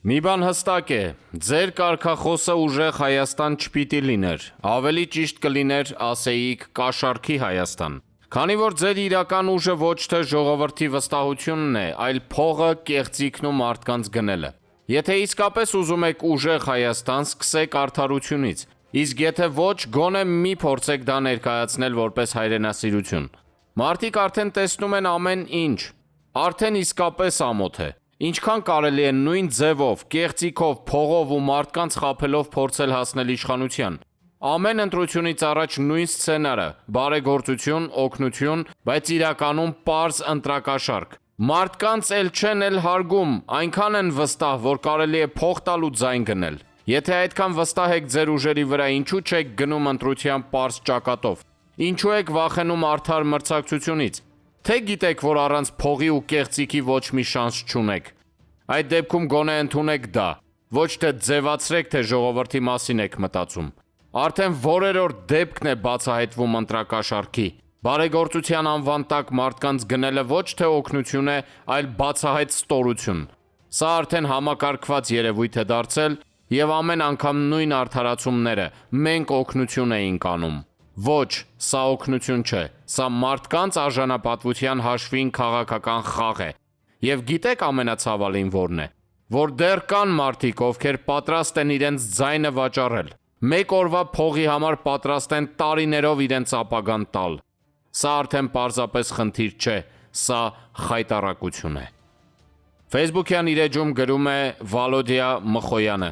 Մի բան հստակ է, ձեր կարգախոսը ուժեղ Հայաստան չպիտի լիներ, ավելի ճիշտ կլիներ ասեիք կաշառքի Հայաստան, քանի որ ձեր իրական ուժը ոչ թե ժողովրդի վստահությունն է, այլ փողը, կեղծիքն ու մարդկանց գնելը։ Եթե իսկապես ուզում եք ուժեղ Հայաստան, սկսեք արդարությունից, իսկ եթե ոչ, գոնե մի փորձեք դա ներկայացնել որպես հայրենասիրություն։ Մարդիկ արդեն տեսնում են ամեն ինչ, արդեն իսկապես ամոթ է։ Ինչքան կարելի է նույն ձևով, կեղծիքով, փողով ու մարդկանց խաբելով փորձել հասնել իշխանության։ Ամեն ընտրությունից առաջ նույն սցենարը՝ բարեգործություն, օգնություն, բայց իրականում պարզ ընտրակաշառք։ Մարդկանց չեն հարգում, այնքան են վստահ, որ կարելի է փող տալ ու ձայն գնել։ Եթե այդքան վստահ եք ձեր ուժերի վրա, ինչու չեք գնում ընտրության պարզ ճակատով։ Ինչու եք վախենում արդար մրցակցությունից։ Թե գիտեք, որ առանց փողի ու կեղծիքի ոչ մի շանս չունեք։ Այդ դեպքում գոնե ընդունեք դա, ոչ թե ձևացրեք, թե ժողովրդի մասին եք մտածում։ Արդեն որերորդ դեպքն է բացահայտվում ընտրակաշառքի։ Բարեգործության անվան տակ մարդկանց գնելը ոչ թե օգնություն է, այլ բացահայտ ստորություն։ Սա արդեն համակարգված երևույթ է դարձել, եւ ամեն անգամ նույն արդարացումները՝ մենք օգնություն էինք անում։ Ոչ, սա օգնություն չէ, սա մարդկանց արժանապատվության հաշվին քաղաքական խաղ է։ Եվ գիտեք ամենացավալին որն է, որ դեռ կան մարդիկ, ովքեր պատրաստ են իրենց ձայնը վաճառել, մեկ օրվա փողի համար պատրաստ են տարիներով իրենց ապագան տալ։ Սա արդեն պարզապես խնդիր չէ, սա խայտառակություն է։ Facebook-յան իր էջում գրում է Վալոդիա Մխոյանը։